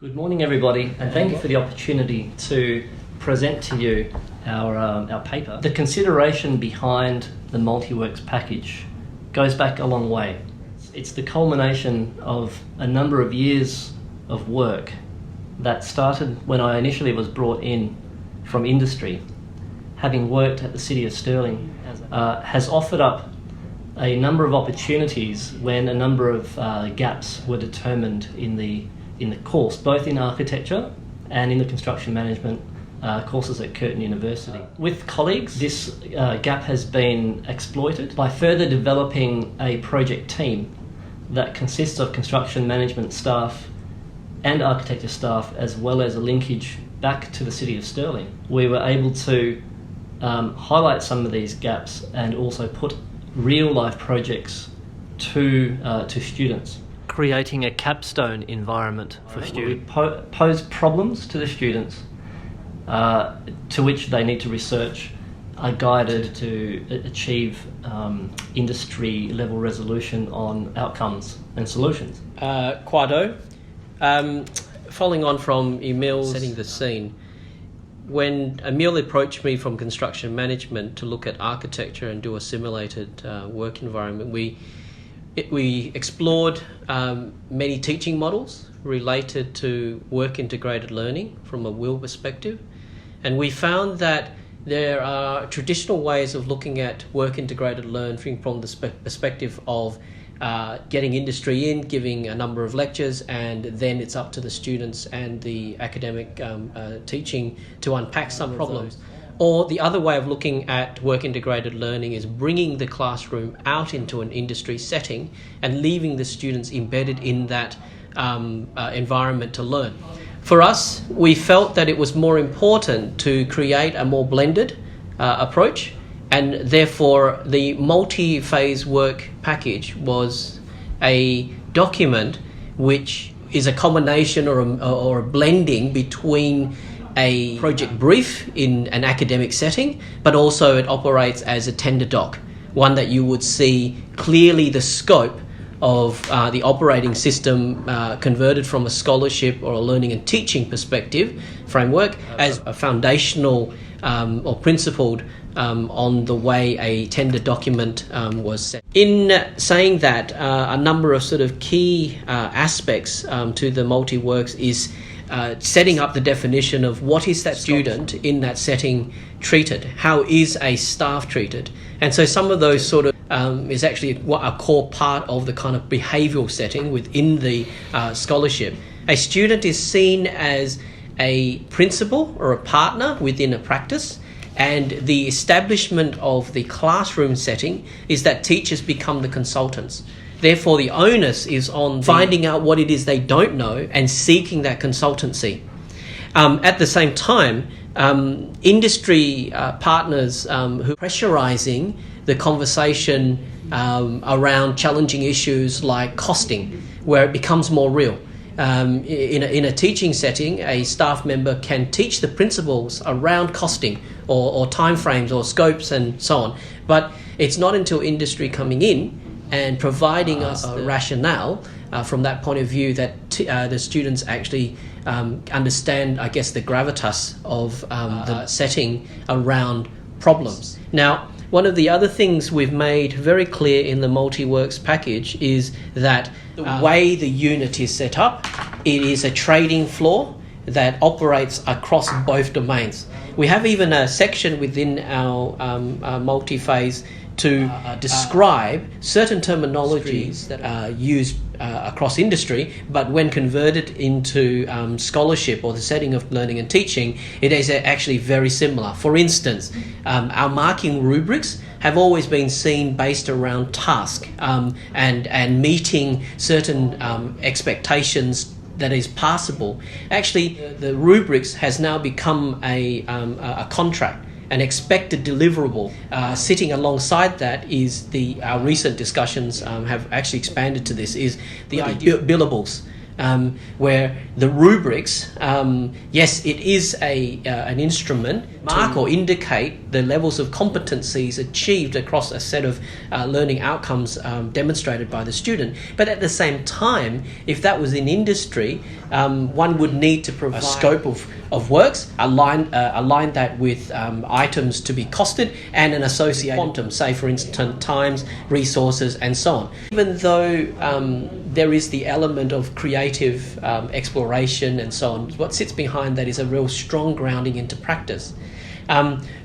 Good morning, everybody, and thank you for the opportunity to present to you our paper. The consideration behind the Multiworks package goes back a long way. It's the culmination of a number of years of work that started when I initially was brought in from industry, having worked at the City of Stirling, has offered up a number of opportunities when a number of gaps were determined in the course, both in architecture and in the construction management courses at Curtin University. With colleagues, this gap has been exploited by further developing a project team that consists of construction management staff and architecture staff, as well as a linkage back to the City of Stirling. We were able to highlight some of these gaps and also put real-life projects to students. Creating a capstone environment for students. We pose problems to the students to which they need to research, are guided to achieve industry-level resolution on outcomes and solutions. Quado, following on from Emil setting the scene, when Emil approached me from construction management to look at architecture and do a simulated work environment, we explored many teaching models related to work integrated learning from a WIL perspective, and we found that there are traditional ways of looking at work integrated learning from the perspective of getting industry in, giving a number of lectures, and then it's up to the students and the academic teaching to unpack some problems. Or the other way of looking at work integrated learning is bringing the classroom out into an industry setting and leaving the students embedded in that environment to learn. For us, we felt that it was more important to create a more blended approach, and therefore the multi-phase work package was a document which is a combination or a blending between a project brief in an academic setting, but also it operates as a tender doc, one that you would see clearly the scope of the operating system converted from a scholarship or a learning and teaching perspective framework as a foundational or principled on the way a tender document was set. In saying that, a number of sort of key aspects to the Multiworks is setting up the definition of what is that student in that setting treated, how is a staff treated, and so some of those sort of is actually a core part of the kind of behavioural setting within the scholarship. A student is seen as a principal or a partner within a practice, and the establishment of the classroom setting is that teachers become the consultants. Therefore, the onus is on finding out what it is they don't know and seeking that consultancy. At the same time, industry partners who are pressurising the conversation around challenging issues like costing, where it becomes more real. In a teaching setting, a staff member can teach the principles around costing or timeframes or scopes and so on, but it's not until industry coming in and providing us a rationale from that point of view that the students actually understand, I guess, the gravitas of the setting around problems. Now, one of the other things we've made very clear in the Multiworks package is that the way the unit is set up, it is a trading floor that operates across both domains. We have even a section within our multi-phase to describe certain terminologies that are used across industry, but when converted into scholarship or the setting of learning and teaching, it is actually very similar. For instance, our marking rubrics have always been seen based around task and meeting certain expectations that is passable. Actually, the rubrics has now become a contract, an expected deliverable. Sitting alongside that is our recent discussions have actually expanded to this, is the idea of billables. where the rubrics, yes, it is an instrument, mark or indicate the levels of competencies achieved across a set of learning outcomes demonstrated by the student. But at the same time, if that was in industry, one would need to provide a scope of works, align that with items to be costed and an associated quantum, say for instance times, resources and so on. Even though there is the element of creative exploration and so on, what sits behind that is a real strong grounding into practice.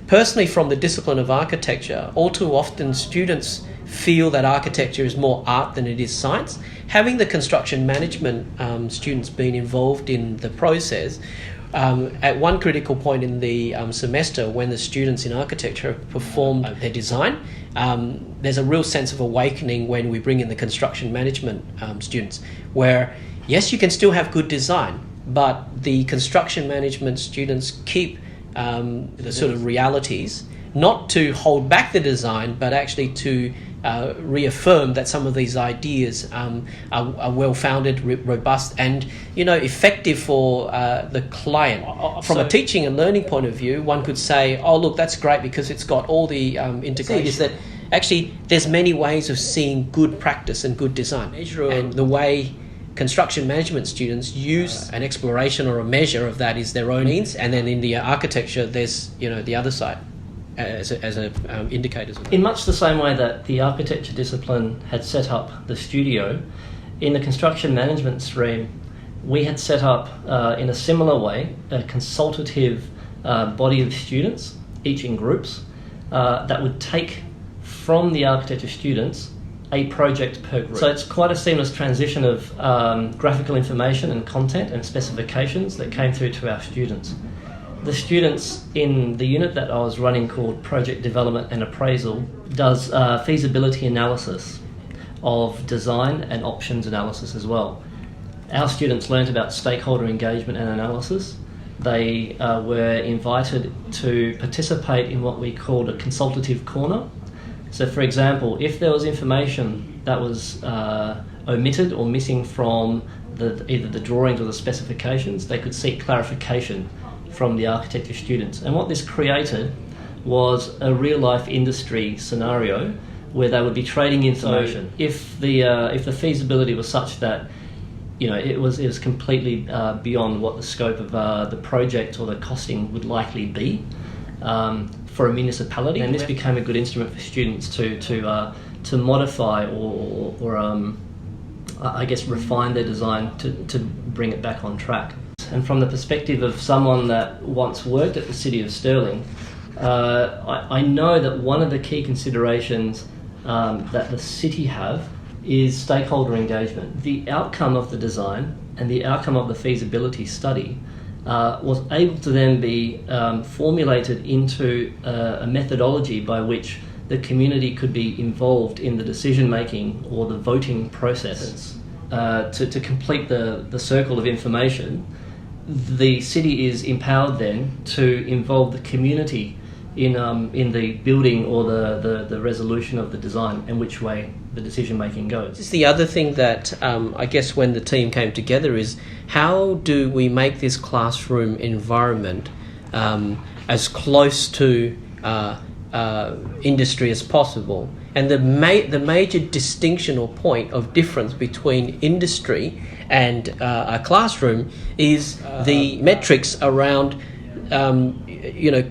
Personally, from the discipline of architecture, all too often students feel that architecture is more art than it is science. Having the construction management students being involved in the process, at one critical point in the semester, when the students in architecture perform their design, there's a real sense of awakening when we bring in the construction management students, where yes, you can still have good design, but the construction management students keep the sort of realities, not to hold back the design, but actually to reaffirm that some of these ideas are well-founded, robust, and effective for the client. From a teaching and learning point of view, one could say, "Oh, look, that's great because it's got all the integration." Is that actually there's many ways of seeing good practice and good design, and the way construction management students use an exploration or a measure of that is their own means, and then in the architecture, there's the other side. As indicators of that. In much the same way that the architecture discipline had set up the studio, in the construction management stream, we had set up in a similar way a consultative body of students, each in groups, that would take from the architecture students a project per group. So it's quite a seamless transition of graphical information and content and specifications that came through to our students. The students in the unit that I was running, called Project Development and Appraisal, does feasibility analysis of design and options analysis as well. Our students learnt about stakeholder engagement and analysis. They were invited to participate in what we called a Consultative Corner. So for example, if there was information that was omitted or missing from either the drawings or the specifications, they could seek clarification from the architecture students. And what this created was a real-life industry scenario where they would be trading information. So if the feasibility was such that it was completely beyond what the scope of the project or the costing would likely be for a municipality, and this became a good instrument for students to modify or I guess refine their design to bring it back on track. And from the perspective of someone that once worked at the City of Stirling, I know that one of the key considerations that the city have is stakeholder engagement. The outcome of the design and the outcome of the feasibility study was able to then be formulated into a methodology by which the community could be involved in the decision-making or the voting process. To complete the circle of information, the city is empowered then to involve the community in the building or the resolution of the design and which way the decision making goes. This is the other thing that I guess when the team came together is how do we make this classroom environment as close to industry as possible. And the major distinction or point of difference between industry and a classroom is the metrics around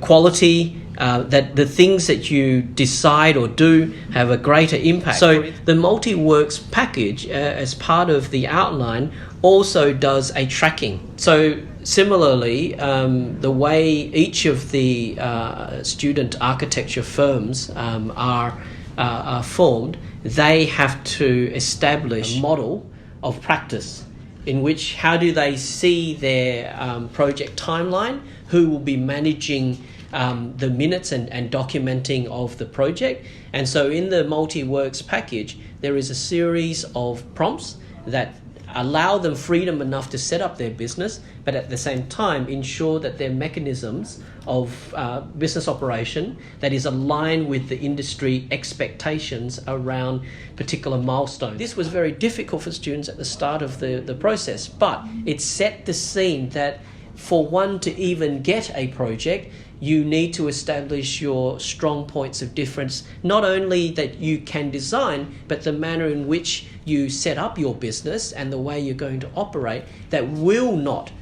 quality, that the things that you decide or do have a greater impact. So the Multi-Works package, as part of the outline, also does a tracking. So similarly, the way each of the student architecture firms are formed, they have to establish a model of practice in which how do they see their project timeline, who will be managing the minutes and documenting of the project. And so in the Multi-Works package, there is a series of prompts that allow them freedom enough to set up their business, but at the same time ensure that their mechanisms of business operation that is aligned with the industry expectations around particular milestones. This was very difficult for students at the start of the process, but it set the scene that for one to even get a project, you need to establish your strong points of difference, not only that you can design, but the manner in which you set up your business and the way you're going to operate that will not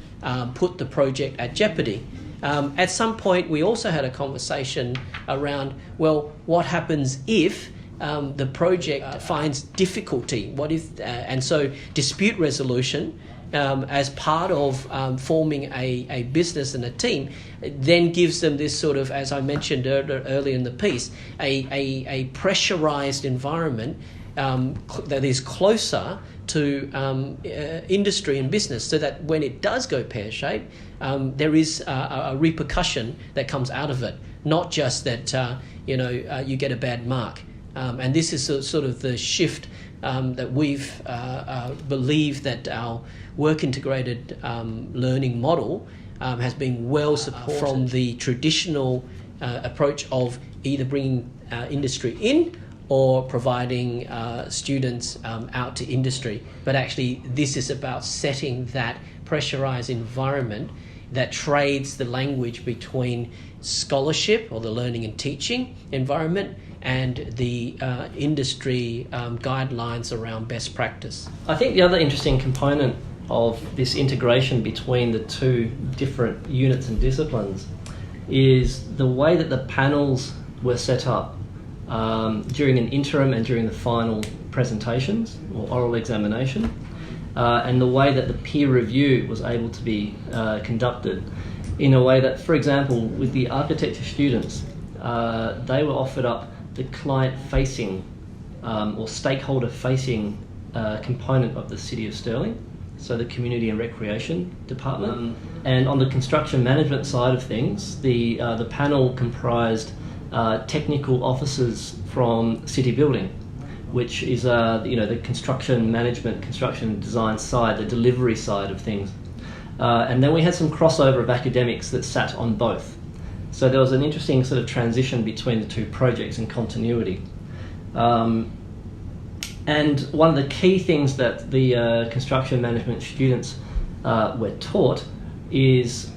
put the project at jeopardy. At some point, we also had a conversation around, well, what happens if the project finds difficulty? What if, and so dispute resolution as part of forming a business and a team then gives them this sort of, as I mentioned earlier in the piece, a pressurized environment that is closer to industry and business, so that when it does go pear-shaped, there is a repercussion that comes out of it, not just that you get a bad mark. And this is sort of the shift that we've believed that our work-integrated learning model has been well supported from the traditional approach of either bringing industry in or providing students out to industry. But actually, this is about setting that pressurized environment that trades the language between scholarship or the learning and teaching environment and the industry guidelines around best practice. I think the other interesting component of this integration between the two different units and disciplines is the way that the panels were set up during an interim and during the final presentations or oral examination, and the way that the peer review was able to be conducted in a way that, for example, with the architecture students, they were offered up the client-facing or stakeholder-facing component of the City of Stirling, so the Community and Recreation Department. And on the construction management side of things, the panel comprised technical officers from City Building, which is the construction management, construction design side, the delivery side of things. And then we had some crossover of academics that sat on both. So there was an interesting sort of transition between the two projects and continuity. And one of the key things that the construction management students were taught is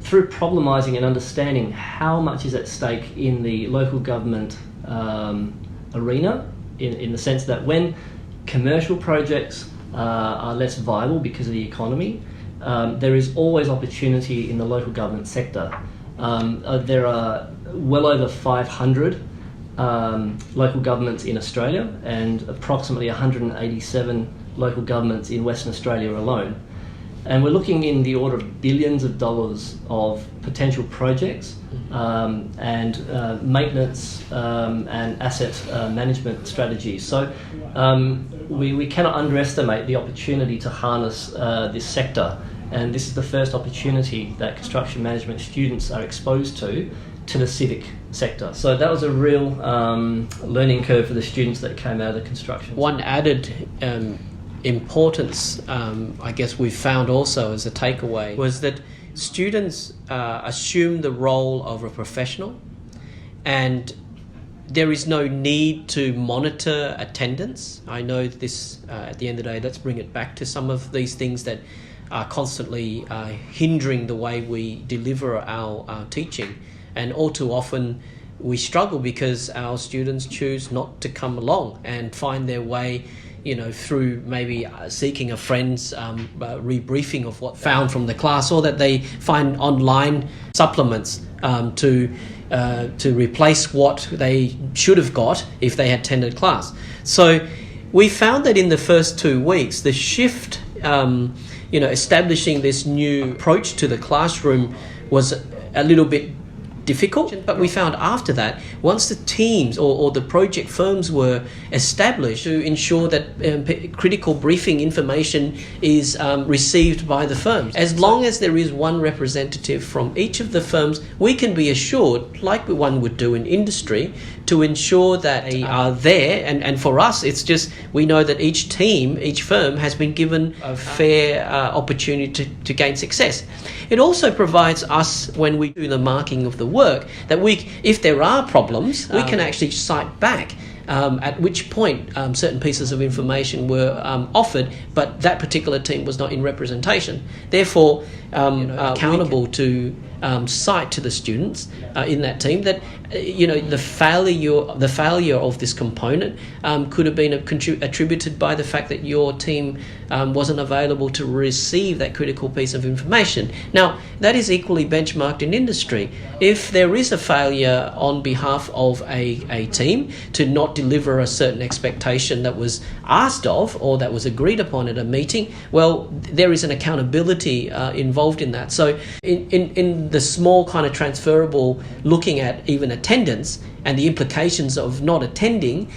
through problemising and understanding how much is at stake in the local government arena, in the sense that when commercial projects are less viable because of the economy, there is always opportunity in the local government sector. There are well over 500 local governments in Australia and approximately 187 local governments in Western Australia alone. And we're looking in the order of billions of dollars of potential projects and maintenance and asset management strategies. So we cannot underestimate the opportunity to harness this sector. And this is the first opportunity that construction management students are exposed to the civic sector. So that was a real learning curve for the students that came out of the construction. One added importance, I guess we found also as a takeaway, was that students assume the role of a professional, and there is no need to monitor attendance. I know this, at the end of the day, let's bring it back to some of these things that are constantly hindering the way we deliver our teaching. And all too often we struggle because our students choose not to come along and find their way, through maybe seeking a friend's rebriefing of what found from the class, or that they find online supplements to replace what they should have got if they had attended class. So we found that in the first 2 weeks, the shift, establishing this new approach to the classroom was a little bit difficult. But we found after that, once the teams or the project firms were established to ensure that critical briefing information is received by the firms, as long as there is one representative from each of the firms, we can be assured, like one would do in industry, to ensure that they are there. And for us, it's just, we know that each team, each firm has been given a fair opportunity to gain success. It also provides us, when we do the marking of the work, that if there are problems, we can actually cite back at which point certain pieces of information were offered, but that particular team was not in representation. Therefore, accountable to cite to the students in that team that the failure of this component could have been attributed by the fact that your team wasn't available to receive that critical piece of information. Now, that is equally benchmarked in industry. If there is a failure on behalf of a team to not deliver a certain expectation that was asked of or that was agreed upon at a meeting, well, there is an accountability involved in that. So in the small kind of transferable, looking at even attendance and the implications of not attending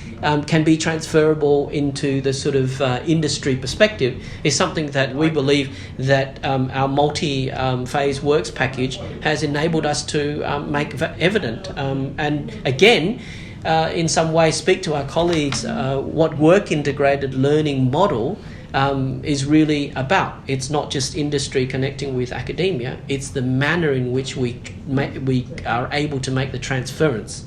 can be transferable into the sort of industry perspective, is something that we believe that our multi-phase works package has enabled us to make evident. And again, in some way speak to our colleagues what work integrated learning model is really about. It's not just industry connecting with academia, it's the manner in which we are able to make the transference.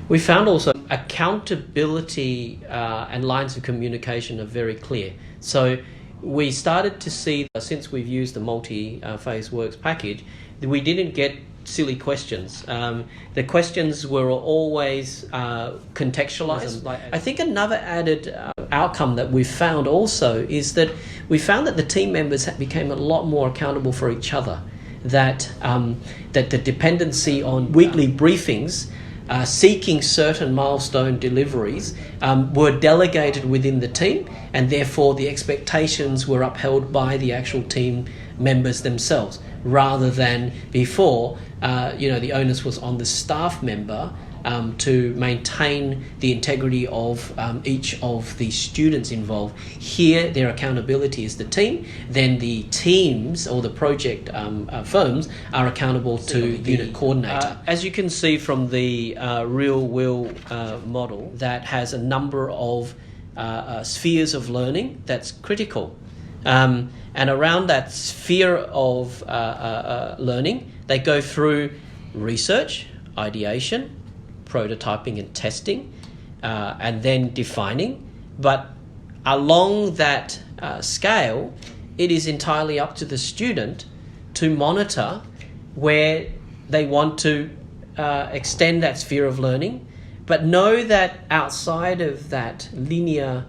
We found also accountability and lines of communication are very clear. So we started to see, since we've used the multi-phase works package, that we didn't get silly questions. The questions were always contextualized. I think another added outcome that we found also is that we found that the team members became a lot more accountable for each other, that the dependency on weekly briefings seeking certain milestone deliveries were delegated within the team, and therefore the expectations were upheld by the actual team members themselves, rather than before the onus was on the staff member to maintain the integrity of each of the students involved. Here, their accountability is the team. Then the teams or the project firms are accountable to the unit coordinator. As you can see from the real will model, that has a number of spheres of learning that's critical. And around that sphere of learning, they go through research, ideation, prototyping and testing, and then defining. But along that scale, it is entirely up to the student to monitor where they want to extend that sphere of learning, but know that outside of that linear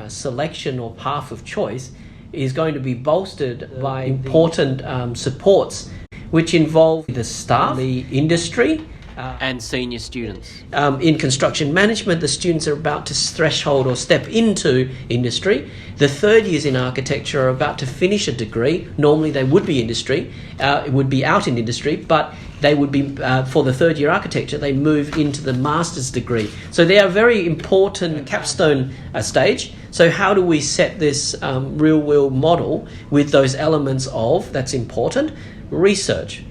selection or path of choice is going to be bolstered by important supports, which involve the staff, the industry, and senior students. In construction management, the students are about to threshold or step into industry. The third years in architecture are about to finish a degree. Normally they would be industry, it would be out in industry, but they would be, for the third year architecture, they move into the master's degree. So they are very important capstone stage. So how do we set this real world model with those elements of, that's important, research,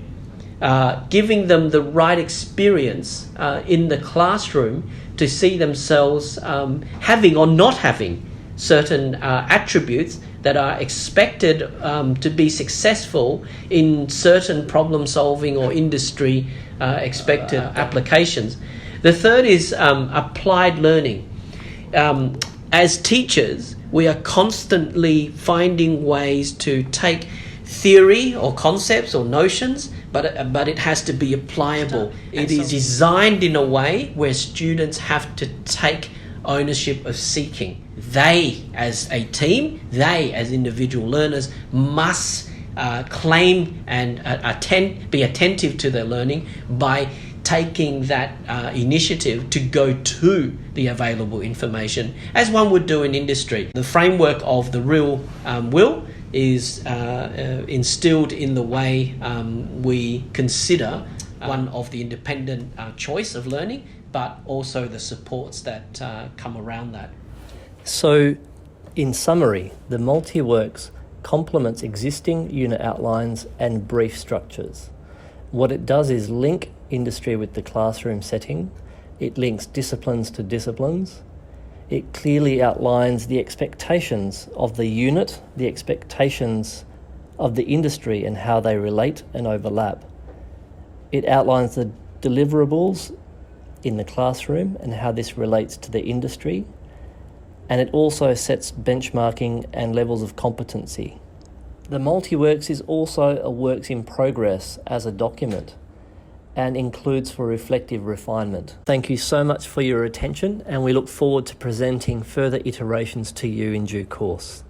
giving them the right experience in the classroom to see themselves having or not having certain attributes that are expected to be successful in certain problem solving or industry expected applications. The third is applied learning. As teachers, we are constantly finding ways to take theory or concepts or notions, but it has to be applicable. It is designed in a way where students have to take ownership of seeking. They, as a team, they, as individual learners, must claim and be attentive to their learning by taking that initiative to go to the available information, as one would do in industry. The framework of the real will is instilled in the way we consider one of the independent choice of learning, but also the supports that come around that. So, in summary, the Multiworks complements existing unit outlines and brief structures. What it does is link industry with the classroom setting. It links disciplines to disciplines. It clearly outlines the expectations of the unit, the expectations of the industry and how they relate and overlap. It outlines the deliverables in the classroom and how this relates to the industry. And it also sets benchmarking and levels of competency. The Multiworks is also a works in progress as a document and includes for reflective refinement. Thank you so much for your attention, and we look forward to presenting further iterations to you in due course.